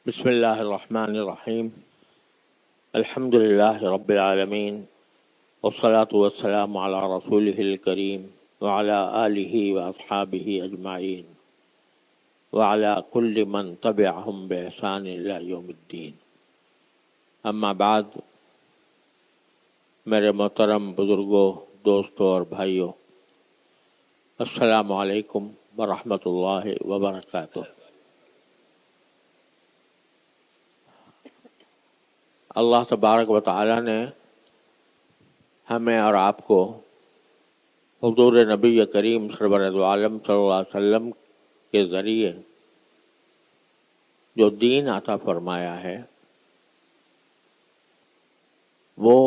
بسم اللہ الرحمن الرحیم الحمد للہ رب العالمین والصلاة والسلام علی رسولہ الکریم وعلی آلہ واصحابہ اجمعین وعلی کل من تبعہم بإحسان الی یوم الدین. اما بعد، میرے محترم بزرگوں، دوستوں اور بھائیوں، السلام علیکم ورحمۃ اللہ وبرکاتہ. اللہ تبارک و تعالی نے ہمیں اور آپ کو حضور نبی کریم سرور دو عالم صلی اللہ علیہ وسلم کے ذریعے جو دین عطا فرمایا ہے وہ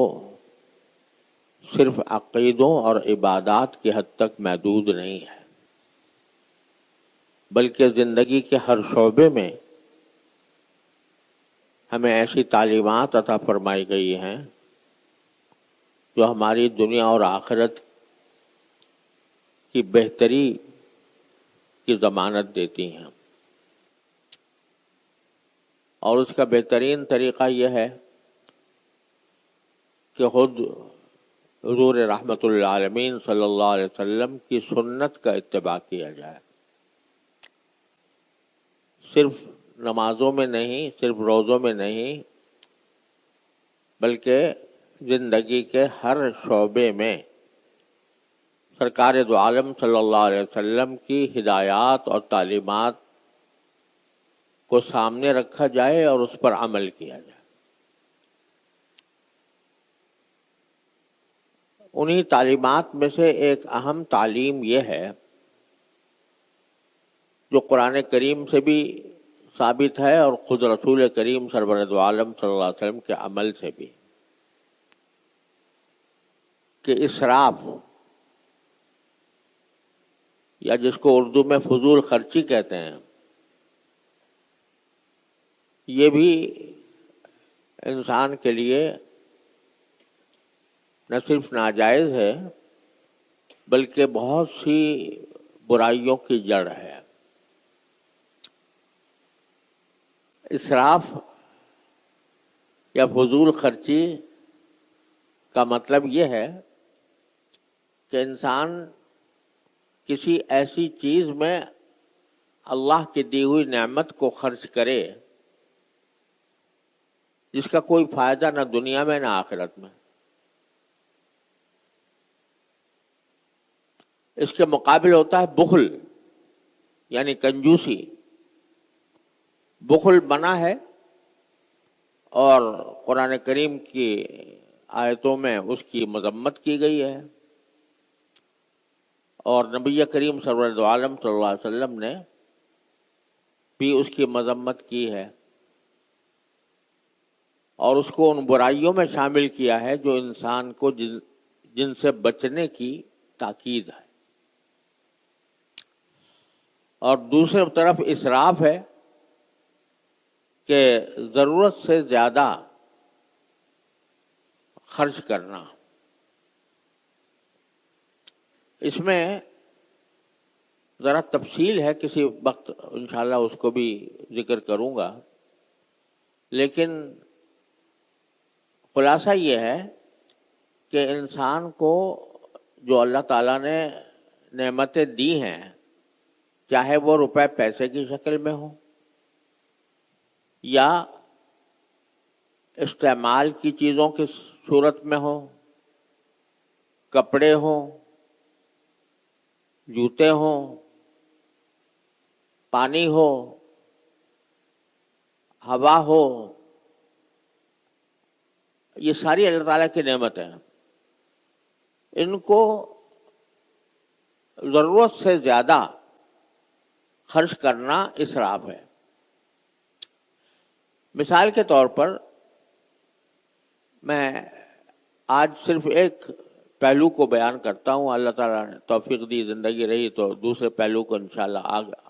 صرف عقیدوں اور عبادات کی حد تک محدود نہیں ہے، بلکہ زندگی کے ہر شعبے میں ہمیں ایسی تعلیمات عطا فرمائی گئی ہیں جو ہماری دنیا اور آخرت کی بہتری کی ضمانت دیتی ہیں. اور اس کا بہترین طریقہ یہ ہے کہ خود حضور رحمت للعالمین صلی اللہ علیہ وسلم کی سنت کا اتباع کیا جائے. صرف نمازوں میں نہیں، صرف روزوں میں نہیں، بلکہ زندگی کے ہر شعبے میں سرکار دو عالم صلی اللہ علیہ وسلم کی ہدایات اور تعلیمات کو سامنے رکھا جائے اور اس پر عمل کیا جائے. انہی تعلیمات میں سے ایک اہم تعلیم یہ ہے جو قرآن کریم سے بھی ثابت ہے اور خود رسول کریم سرور دو عالم صلی اللہ علیہ وسلم کے عمل سے بھی، کہ اسراف، یا جس کو اردو میں فضول خرچی کہتے ہیں، یہ بھی انسان کے لیے نہ صرف ناجائز ہے بلکہ بہت سی برائیوں کی جڑ ہے. اسراف یا فضول خرچی کا مطلب یہ ہے کہ انسان کسی ایسی چیز میں اللہ کی دی ہوئی نعمت کو خرچ کرے جس کا کوئی فائدہ نہ دنیا میں نہ آخرت میں. اس کے مقابل ہوتا ہے بخل، یعنی کنجوسی. بخل منع ہے اور قرآن کریم کی آیتوں میں اس کی مذمت کی گئی ہے، اور نبی کریم سرور دو عالم صلی اللہ علیہ وسلم نے بھی اس کی مذمت کی ہے، اور اس کو ان برائیوں میں شامل کیا ہے جو انسان کو جن سے بچنے کی تاکید ہے. اور دوسری طرف اسراف ہے کہ ضرورت سے زیادہ خرچ کرنا. اس میں ذرا تفصیل ہے، کسی وقت انشاءاللہ اس کو بھی ذکر کروں گا، لیکن خلاصہ یہ ہے کہ انسان کو جو اللہ تعالیٰ نے نعمتیں دی ہیں، چاہے وہ روپے پیسے کی شکل میں ہو یا استعمال کی چیزوں کی صورت میں ہو، کپڑے ہوں، جوتے ہوں، پانی ہو، ہوا ہو، یہ ساری اللہ تعالیٰ کی نعمتیں ہیں. ان کو ضرورت سے زیادہ خرچ کرنا اسراف ہے. مثال کے طور پر میں آج صرف ایک پہلو کو بیان کرتا ہوں، اللہ تعالیٰ نے توفیق دی، زندگی رہی تو دوسرے پہلو کو انشاءاللہ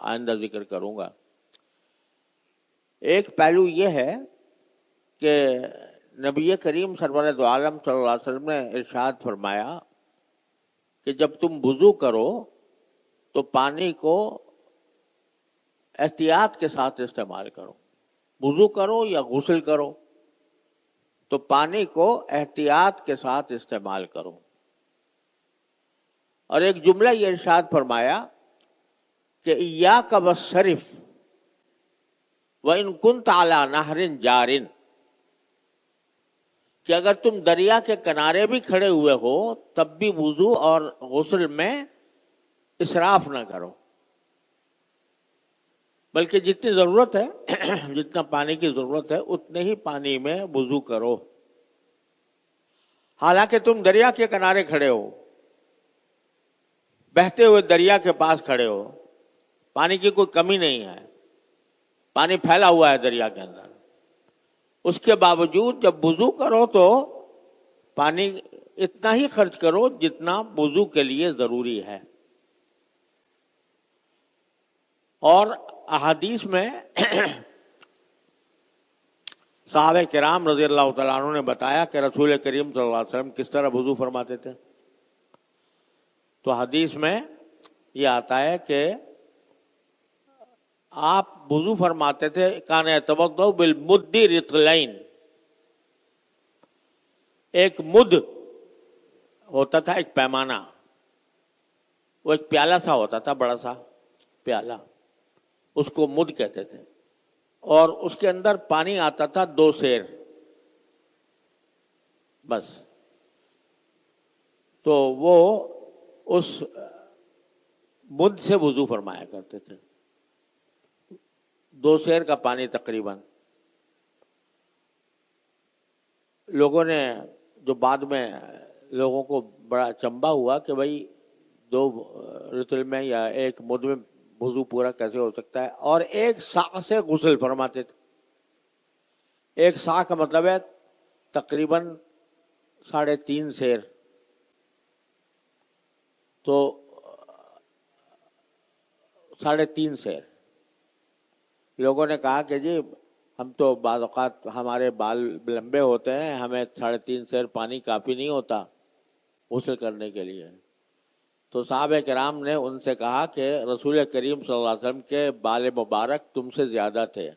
آئندہ ذکر کروں گا. ایک پہلو یہ ہے کہ نبی کریم سرور دو عالم صلی اللہ علیہ وسلم نے ارشاد فرمایا کہ جب تم وضو کرو تو پانی کو احتیاط کے ساتھ استعمال کرو. وضو کرو یا غسل کرو تو پانی کو احتیاط کے ساتھ استعمال کرو. اور ایک جملہ یہ ارشاد فرمایا کہ ایاک والصرف وَإِن كُنْتَ عَلَى نَهْرٍ جَارٍ، کہ اگر تم دریا کے کنارے بھی کھڑے ہوئے ہو تب بھی وضو اور غسل میں اسراف نہ کرو، بلکہ جتنی ضرورت ہے جتنا پانی کی ضرورت ہے اتنے ہی پانی میں وضو کرو. حالانکہ تم دریا کے کنارے کھڑے ہو، بہتے ہوئے دریا کے پاس کھڑے ہو، پانی کی کوئی کمی نہیں ہے، پانی پھیلا ہوا ہے دریا کے اندر، اس کے باوجود جب وضو کرو تو پانی اتنا ہی خرچ کرو جتنا وضو کے لیے ضروری ہے. اور احادیث میں صحابہ کرام رضی اللہ تعالیٰ عنہ نے بتایا کہ رسول کریم صلی اللہ علیہ وسلم کس طرح وضو فرماتے تھے. تو حدیث میں یہ آتا ہے کہ آپ وضو فرماتے تھے کان یتوضأ بالمد رطلین، ایک مد ہوتا تھا، ایک پیمانہ، وہ ایک پیالہ سا ہوتا تھا، بڑا سا پیالہ، اس کو مد کہتے تھے، اور اس کے اندر پانی آتا تھا 2 سیر بس. تو وہ اس مد سے وضو فرمایا کرتے تھے، 2 سیر کا پانی تقریباً. لوگوں نے جو بعد میں لوگوں کو بڑا چمبا ہوا کہ بھائی 2 رطل میں یا 1 مد میں وضو پورا کیسے ہو سکتا ہے، اور 1 صاع سے غسل فرماتے تھے. 1 صاع کا مطلب ہے تقریباً 3.5 سیر. تو 3.5 سیر. لوگوں نے کہا کہ جی ہم تو بعض اوقات ہمارے بال لمبے ہوتے ہیں، ہمیں 3.5 سیر پانی کافی نہیں ہوتا غسل کرنے کے لیے. تو صحابہ کرام نے ان سے کہا کہ رسول کریم صلی اللہ علیہ وسلم کے بال مبارک تم سے زیادہ تھے،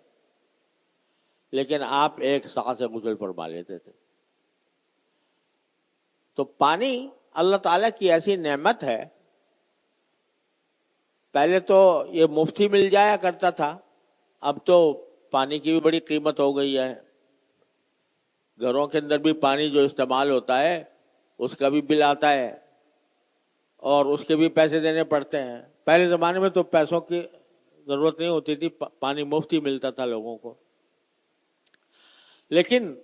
لیکن آپ 1 صاع سے غسل فرما لیتے تھے. تو پانی اللہ تعالیٰ کی ایسی نعمت ہے. پہلے تو یہ مفت ہی مل جایا کرتا تھا، اب تو پانی کی بھی بڑی قیمت ہو گئی ہے. گھروں کے اندر بھی پانی جو استعمال ہوتا ہے اس کا بھی بل آتا ہے اور اس کے بھی پیسے دینے پڑتے ہیں. پہلے زمانے میں تو پیسوں کی ضرورت نہیں ہوتی تھی، پانی مفت ہی ملتا تھا لوگوں کو. لیکن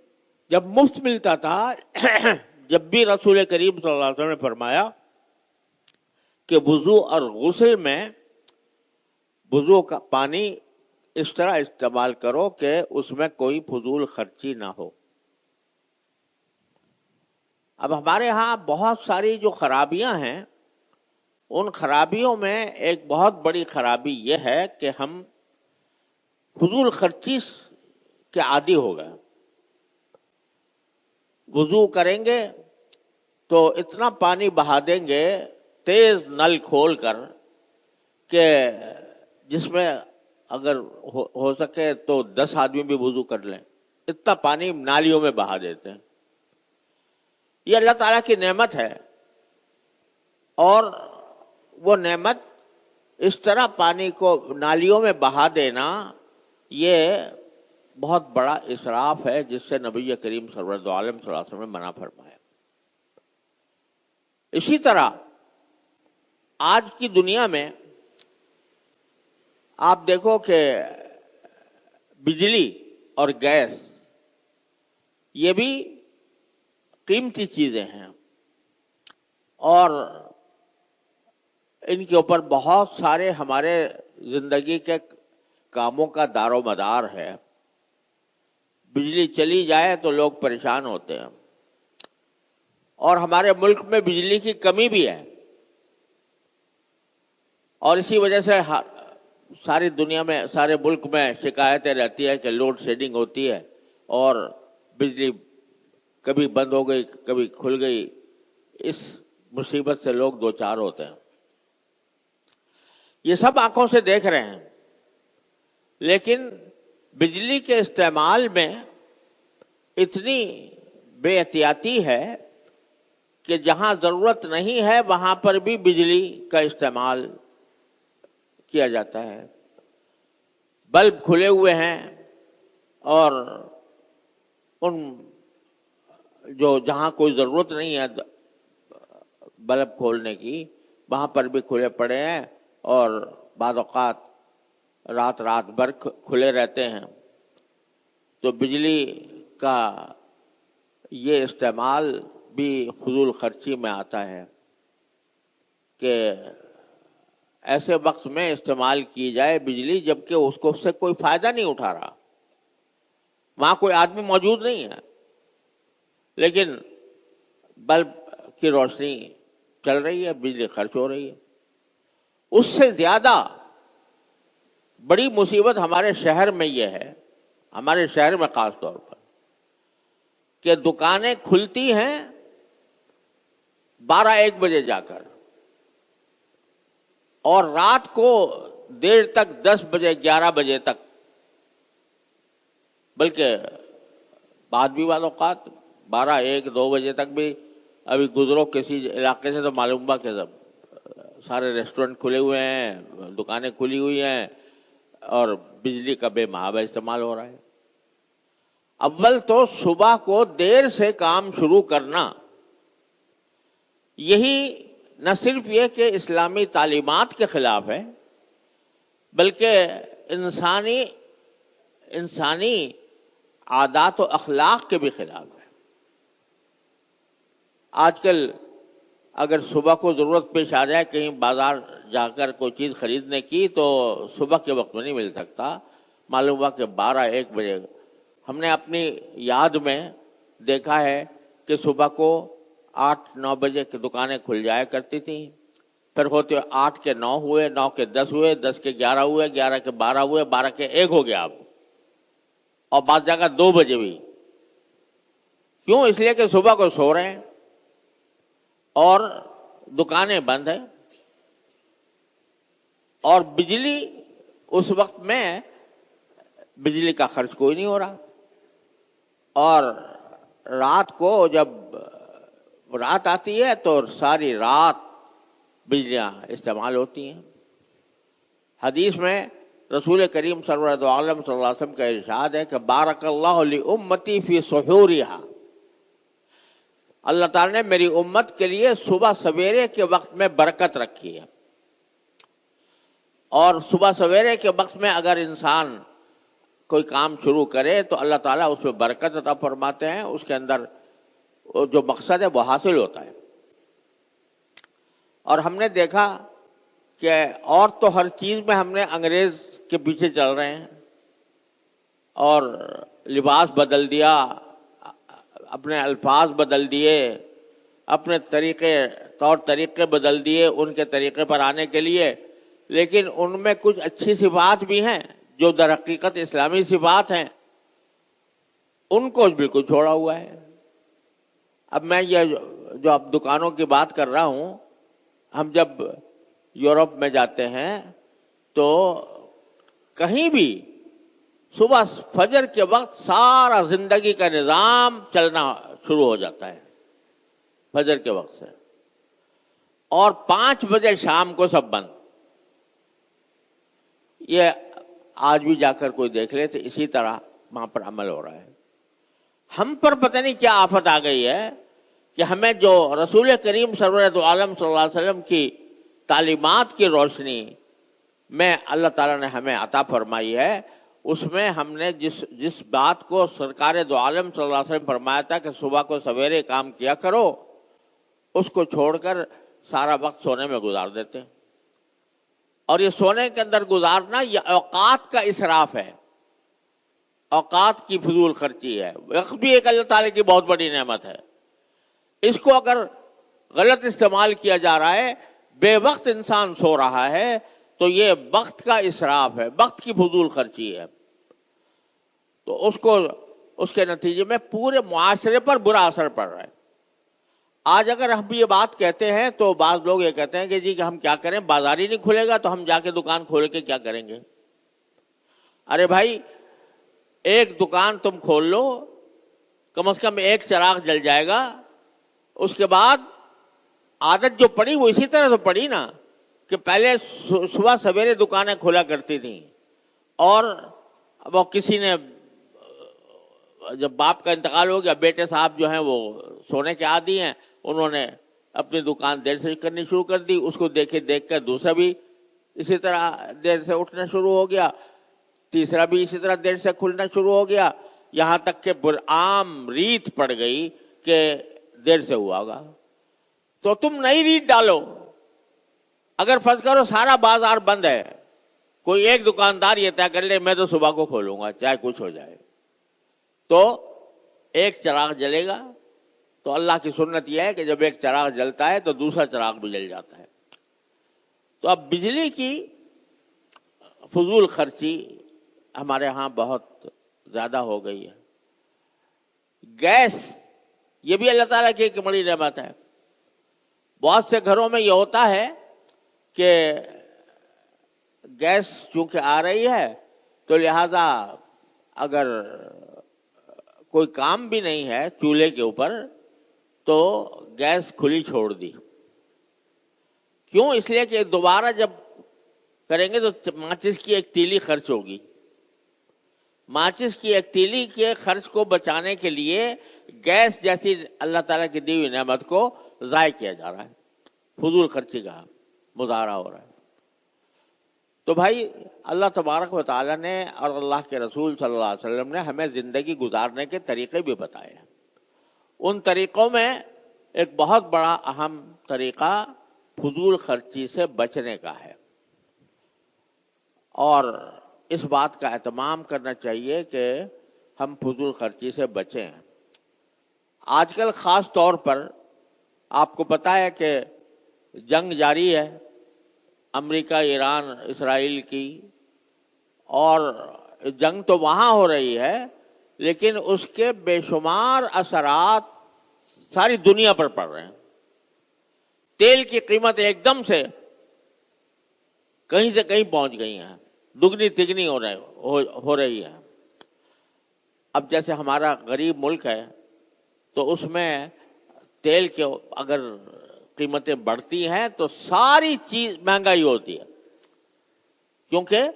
جب مفت ملتا تھا جب بھی رسول کریم صلی اللہ علیہ وسلم نے فرمایا کہ وضو اور غسل میں وضو کا پانی اس طرح استعمال کرو کہ اس میں کوئی فضول خرچی نہ ہو. اب ہمارے ہاں بہت ساری جو خرابیاں ہیں، ان خرابیوں میں ایک بہت بڑی خرابی یہ ہے کہ ہم فضول خرچی کے عادی ہو گئے. وضو کریں گے تو اتنا پانی بہا دیں گے تیز نل کھول کر کہ جس میں اگر ہو سکے تو 10 آدمی بھی وضو کر لیں، اتنا پانی نالیوں میں بہا دیتے ہیں. یہ اللہ تعالیٰ کی نعمت ہے، اور وہ نعمت اس طرح پانی کو نالیوں میں بہا دینا یہ بہت بڑا اسراف ہے، جس سے نبی کریم سرور دو عالم صلی اللہ علیہ وسلم نے منع فرمایا. اسی طرح آج کی دنیا میں آپ دیکھو کہ بجلی اور گیس یہ بھی قیمتی چیزیں ہیں، اور ان کے اوپر بہت سارے ہمارے زندگی کے کاموں کا دار و مدار ہے. بجلی چلی جائے تو لوگ پریشان ہوتے ہیں، اور ہمارے ملک میں بجلی کی کمی بھی ہے، اور اسی وجہ سے ساری دنیا میں، سارے ملک میں شکایتیں رہتی ہے کہ لوڈ شیڈنگ ہوتی ہے اور بجلی کبھی بند ہو گئی کبھی کھل گئی. اس مصیبت سے لوگ دو چار ہوتے ہیں. یہ سب آنکھوں سے دیکھ رہے ہیں، لیکن بجلی کے استعمال میں اتنی بے احتیاطی ہے کہ جہاں ضرورت نہیں ہے وہاں پر بھی بجلی کا استعمال کیا جاتا ہے. بلب کھلے ہوئے ہیں اور ان جو جہاں کوئی ضرورت نہیں ہے بلب کھولنے کی وہاں پر بھی کھلے پڑے ہیں اور بعض اوقات رات بھر کھلے رہتے ہیں. تو بجلی کا یہ استعمال بھی فضول خرچی میں آتا ہے کہ ایسے وقت میں استعمال کی جائے بجلی جبکہ اس کو اس سے کوئی فائدہ نہیں اٹھا رہا, وہاں کوئی آدمی موجود نہیں ہے, لیکن بلب کی روشنی چل رہی ہے, بجلی خرچ ہو رہی ہے. اس سے زیادہ بڑی مصیبت ہمارے شہر میں یہ ہے, ہمارے شہر میں خاص طور پر, کہ دکانیں کھلتی ہیں 12-1 بجے جا کر اور رات کو دیر تک 10 بجے 11 بجے تک, بلکہ بعد بھی بعض اوقات 12-1-2 بجے تک بھی. ابھی گزرو کسی علاقے سے تو معلوم ہوا کہ سارے ریسٹورنٹ کھلے ہوئے ہیں, دکانیں کھلی ہوئی ہیں اور بجلی کا بے محابہ استعمال ہو رہا ہے. اول تو صبح کو دیر سے کام شروع کرنا, یہی نہ صرف یہ کہ اسلامی تعلیمات کے خلاف ہے بلکہ انسانی عادات و اخلاق کے بھی خلاف ہے. آج کل اگر صبح کو ضرورت پیش آ جائے کہیں بازار جا کر کوئی چیز خریدنے کی تو صبح کے وقت میں نہیں مل سکتا, معلوم ہوا کہ 12-1 بجے. ہم نے اپنی یاد میں دیکھا ہے کہ صبح کو 8-9 بجے کی دکانیں کھل جایا کرتی تھیں, پھر ہوتے 8 کے 9 ہوئے, 9 کے 10 ہوئے, 10 کے 11 ہوئے, 11 کے 12 ہوئے, 12 کے 1 ہو گیا اب, اور بعض جگہ 2 بجے بھی. کیوں؟ اس لیے کہ صبح کو سو رہے ہیں اور دکانیں بند ہیں, اور بجلی اس وقت میں بجلی کا خرچ کوئی نہیں ہو رہا, اور رات کو جب رات آتی ہے تو ساری رات بجلیاں استعمال ہوتی ہیں. حدیث میں رسول کریم سرور دو عالم صلی اللہ علیہ وسلم کا ارشاد ہے کہ بارک اللہ لامتی فی سحورها, اللہ تعالیٰ نے میری امت کے لیے صبح سویرے کے وقت میں برکت رکھی ہے. اور صبح سویرے کے وقت میں اگر انسان کوئی کام شروع کرے تو اللہ تعالیٰ اس میں برکت عطا فرماتے ہیں, اس کے اندر جو مقصد ہے وہ حاصل ہوتا ہے. اور ہم نے دیکھا کہ اور تو ہر چیز میں ہم نے انگریز کے پیچھے چل رہے ہیں اور لباس بدل دیا, اپنے الفاظ بدل دیے, اپنے طور طریقے بدل دیے ان کے طریقے پر آنے کے لیے, لیکن ان میں کچھ اچھی صفات بھی ہیں جو در حقیقت اسلامی صفات ہیں, ان کو بالکل چھوڑا ہوا ہے. اب میں یہ جو اب دکانوں کی بات کر رہا ہوں, ہم جب یورپ میں جاتے ہیں تو کہیں بھی صبح فجر کے وقت سارا زندگی کا نظام چلنا شروع ہو جاتا ہے فجر کے وقت سے, اور 5 بجے شام کو سب بند. یہ آج بھی جا کر کوئی دیکھ لے تو اسی طرح وہاں پر عمل ہو رہا ہے. ہم پر پتہ نہیں کیا آفت آ گئی ہے کہ ہمیں جو رسول کریم سرور دو عالم صلی اللہ علیہ وسلم کی تعلیمات کی روشنی میں اللہ تعالیٰ نے ہمیں عطا فرمائی ہے, اس میں ہم نے جس بات کو سرکار دو عالم صلی اللہ علیہ وسلم فرمایا تھا کہ صبح کو سویرے کام کیا کرو, اس کو چھوڑ کر سارا وقت سونے میں گزار دیتے ہیں. اور یہ سونے کے اندر گزارنا یہ اوقات کا اسراف ہے, اوقات کی فضول خرچی ہے. وقت بھی ایک اللہ تعالیٰ کی بہت بڑی نعمت ہے, اس کو اگر غلط استعمال کیا جا رہا ہے, بے وقت انسان سو رہا ہے, تو یہ وقت کا اسراف ہے, وقت کی فضول خرچی ہے. تو اس کے نتیجے میں پورے معاشرے پر برا اثر پڑ رہا ہے. آج اگر ہم یہ بات کہتے ہیں تو بعض لوگ یہ کہتے ہیں کہ جی کہ ہم کیا کریں, بازار ہی نہیں کھلے گا تو ہم جا کے دکان کھول کے کیا کریں گے. ارے بھائی, ایک دکان تم کھول لو، کم از کم ایک چراغ جل جائے گا. اس کے بعد عادت جو پڑی وہ اسی طرح تو پڑی نا کہ پہلے صبح سویرے دکانیں کھلا کرتی تھیں، اور وہ کسی نے جب باپ کا انتقال ہو گیا، بیٹے صاحب جو ہیں وہ سونے کے عادی ہیں، انہوں نے اپنی دکان دیر سے کرنی شروع کر دی. اس کو دیکھ کر دوسرا بھی اسی طرح دیر سے اٹھنا شروع ہو گیا، تیسرا بھی اسی طرح دیر سے کھلنا شروع ہو گیا، یہاں تک کہ عام ریت پڑ گئی کہ دیر سے ہوا ہوگا. تو تم نئی ریت ڈالو. اگر فرض کرو سارا بازار بند ہے، کوئی ایک دکاندار یہ طے کر لے میں تو صبح کو کھولوں گا چاہے کچھ ہو جائے، تو ایک چراغ جلے گا. تو اللہ کی سنت یہ ہے کہ جب ایک چراغ جلتا ہے تو دوسرا چراغ بھی جل جاتا ہے. تو اب بجلی کی فضول خرچی ہمارے ہاں بہت زیادہ ہو گئی ہے. گیس یہ بھی اللہ تعالیٰ کی ایک بڑی نعمت ہے. بہت سے گھروں میں یہ ہوتا ہے کہ گیس چونکہ آ رہی ہے تو لہذا اگر کوئی کام بھی نہیں ہے چولہے کے اوپر تو گیس کھلی چھوڑ دی. کیوں؟ اس لیے کہ دوبارہ جب کریں گے تو ماچس کی ایک تیلی خرچ ہوگی. ماچس کی ایک تیلی کے خرچ کو بچانے کے لیے گیس جیسی اللہ تعالیٰ کی دی ہوئی نعمت کو ضائع کیا جا رہا ہے، فضول خرچی کا مظاہرہ ہو رہا ہے. تو بھائی اللہ تبارک و تعالیٰ نے اور اللہ کے رسول صلی اللہ علیہ وسلم نے ہمیں زندگی گزارنے کے طریقے بھی بتائے ہیں. ان طریقوں میں ایک بہت بڑا اہم طریقہ فضول خرچی سے بچنے کا ہے، اور اس بات کا اہتمام کرنا چاہیے کہ ہم فضول خرچی سے بچیں. آج کل خاص طور پر آپ کو پتہ ہے کہ جنگ جاری ہے امریکہ ایران اسرائیل کی، اور جنگ تو وہاں ہو رہی ہے لیکن اس کے بے شمار اثرات ساری دنیا پر پڑ رہے ہیں. تیل کی قیمت ایک دم سے کہیں پہنچ گئی ہیں، دگنی تگنی ہو رہی ہے. اب جیسے ہمارا غریب ملک ہے تو اس میں تیل کے اگر قیمتیں بڑھتی ہیں تو ساری چیز مہنگائی ہوتی ہے، کیونکہ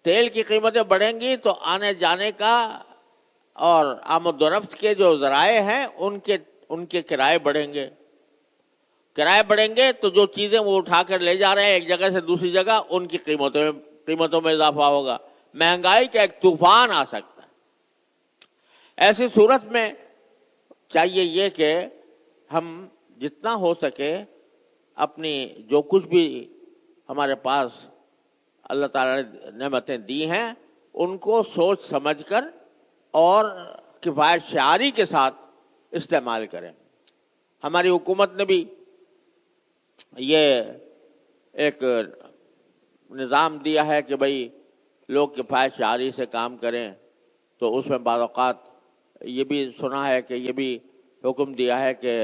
تیل کی قیمتیں بڑھیں گی تو آنے جانے کا اور آمد و رفت کے جو ذرائع ہیں ان کے کرائے بڑھیں گے. کرائے بڑھیں گے تو جو چیزیں وہ اٹھا کر لے جا رہے ہیں ایک جگہ سے دوسری جگہ ان کی قیمتوں میں اضافہ ہوگا. مہنگائی کا ایک طوفان آ سکتا ہے. ایسی صورت میں چاہیے یہ کہ ہم جتنا ہو سکے اپنی جو کچھ بھی ہمارے پاس اللہ تعالیٰ نے نعمتیں دی ہیں ان کو سوچ سمجھ کر اور کفایت شعاری کے ساتھ استعمال کریں. ہماری حکومت نے بھی یہ ایک نظام دیا ہے کہ بھئی لوگ کفایت شعاری سے کام کریں، تو اس میں بعض اوقات یہ بھی سنا ہے کہ یہ بھی حکم دیا ہے کہ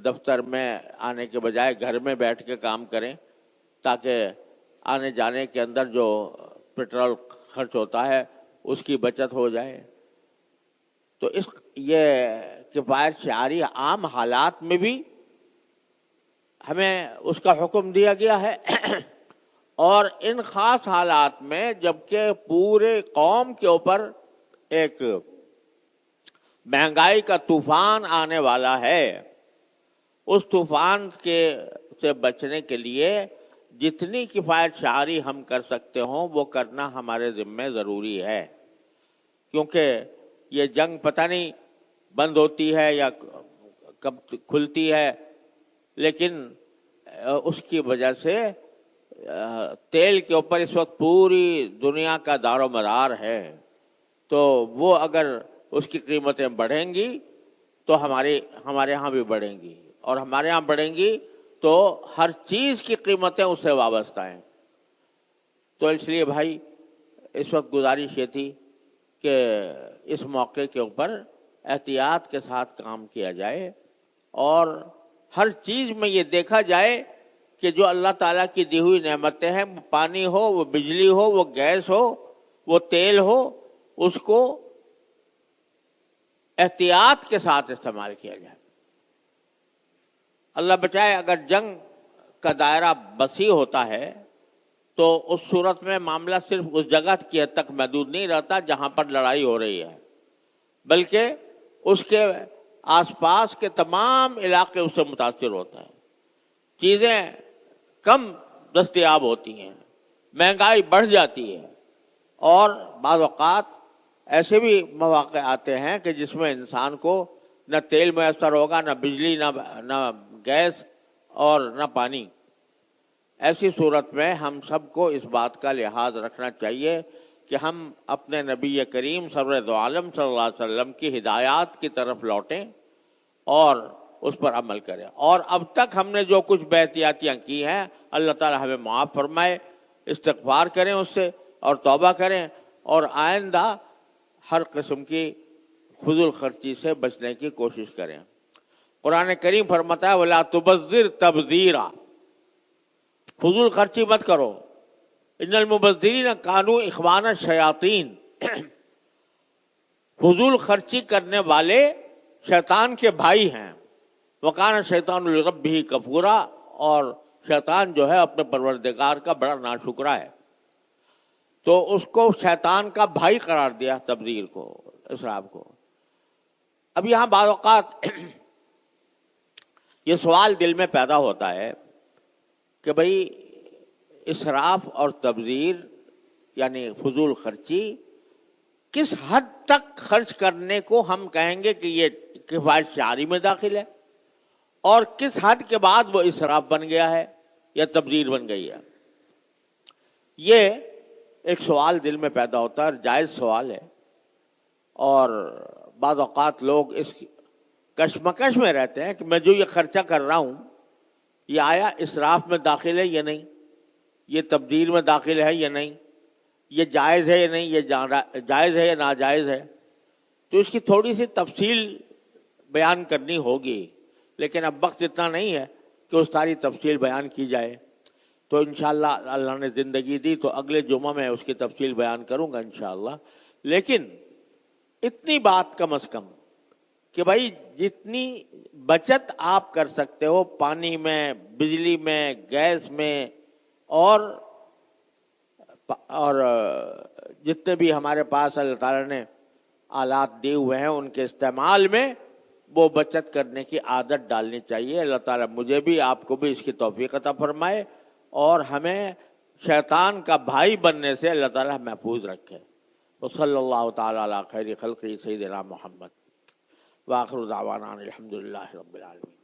دفتر میں آنے کے بجائے گھر میں بیٹھ کے کام کریں تاکہ آنے جانے کے اندر جو پیٹرول خرچ ہوتا ہے اس کی بچت ہو جائے. تو یہ کفایت شعاری عام حالات میں بھی ہمیں اس کا حکم دیا گیا ہے، اور ان خاص حالات میں جبکہ پورے قوم کے اوپر ایک مہنگائی کا طوفان آنے والا ہے، اس طوفان سے بچنے کے لیے جتنی کفایت شعاری ہم کر سکتے ہوں وہ کرنا ہمارے ذمہ ضروری ہے. کیونکہ یہ جنگ پتہ نہیں بند ہوتی ہے یا کب کھلتی ہے، لیکن اس کی وجہ سے تیل کے اوپر اس وقت پوری دنیا کا دار و مدار ہے. تو وہ اگر اس کی قیمتیں بڑھیں گی تو ہمارے ہاں بھی بڑھیں گی، اور ہمارے ہاں بڑھیں گی تو ہر چیز کی قیمتیں اس سے وابستہ ہیں. تو اس لیے بھائی اس وقت گزارش یہ تھی کہ اس موقع کے اوپر احتیاط کے ساتھ کام کیا جائے، اور ہر چیز میں یہ دیکھا جائے کہ جو اللہ تعالیٰ کی دی ہوئی نعمتیں ہیں، پانی ہو، وہ بجلی ہو، وہ گیس ہو، وہ تیل ہو، اس کو احتیاط کے ساتھ استعمال کیا جائے۔ اللہ بچائے اگر جنگ کا دائرہ وسیع ہوتا ہے تو اس صورت میں معاملہ صرف اس جگہ کی حد تک محدود نہیں رہتا جہاں پر لڑائی ہو رہی ہے، بلکہ اس کے آس پاس کے تمام علاقے اس سے متاثر ہوتے ہیں، چیزیں کم دستیاب ہوتی ہیں، مہنگائی بڑھ جاتی ہے، اور بعض اوقات ایسے بھی مواقع آتے ہیں کہ جس میں انسان کو نہ تیل میسر ہوگا، نہ بجلی، نہ گیس اور نہ پانی۔ ایسی صورت میں ہم سب کو اس بات کا لحاظ رکھنا چاہیے کہ ہم اپنے نبی کریم سرور دو عالم صلی اللہ علیہ وسلم کی ہدایات کی طرف لوٹیں اور اس پر عمل کریں، اور اب تک ہم نے جو کچھ بے احتیاطیاں کی ہیں اللہ تعالی ہمیں معاف فرمائے، استغفار کریں اس سے اور توبہ کریں، اور آئندہ ہر قسم کی فضول خرچی سے بچنے کی کوشش کریں۔ قرآن کریم فرماتا ہے وَلَا تُبَذِّرْ تَبْذِيرًا، فضول خرچی مت کرو، ان المبذرین کانوا اخوان الشیاطین، فضول خرچی کرنے والے شیطان کے بھائی ہیں، وَكَانَ الشَّيْطَانُ لِرَبِّهِ كَفُورًا، اور شیطان جو ہے اپنے پروردگار کا بڑا ناشکرا ہے، تو اس کو شیطان کا بھائی قرار دیا تبذیر کو، اسراف کو۔ اب یہاں بعض اوقات یہ سوال دل میں پیدا ہوتا ہے کہ بھئی اسراف اور تبذیر یعنی فضول خرچی کس حد تک خرچ کرنے کو ہم کہیں گے کہ یہ کفایت شعاری میں داخل ہے، اور کس حد کے بعد وہ اسراف بن گیا ہے یا تبذیر بن گئی ہے۔ یہ ایک سوال دل میں پیدا ہوتا ہے اور جائز سوال ہے، اور بعض اوقات لوگ اس کشمکش میں رہتے ہیں کہ میں جو یہ خرچہ کر رہا ہوں یہ آیا اسراف میں داخل ہے یا نہیں، یہ تبذیر میں داخل ہے یا نہیں، یہ جائز ہے یا نہیں، یہ جائز ہے یا ناجائز ہے۔ تو اس کی تھوڑی سی تفصیل بیان کرنی ہوگی، لیکن اب وقت اتنا نہیں ہے کہ اس ساری تفصیل بیان کی جائے، تو انشاءاللہ اللہ نے زندگی دی تو اگلے جمعہ میں اس کی تفصیل بیان کروں گا انشاءاللہ۔ لیکن اتنی بات کم از کم کہ بھائی جتنی بچت آپ کر سکتے ہو پانی میں، بجلی میں، گیس میں، اور جتنے بھی ہمارے پاس اللہ تعالیٰ نے آلات دیے ہوئے ہیں ان کے استعمال میں وہ بچت کرنے کی عادت ڈالنی چاہیے۔ اللہ تعالیٰ مجھے بھی آپ کو بھی اس کی توفیق عطا فرمائے، اور ہمیں شیطان کا بھائی بننے سے اللہ تعالیٰ محفوظ رکھے۔ وصلی اللہ تعالیٰ علی خیر خلقہ سیدنا محمد، وآخر دعوانا الحمد للہ رب العالمین۔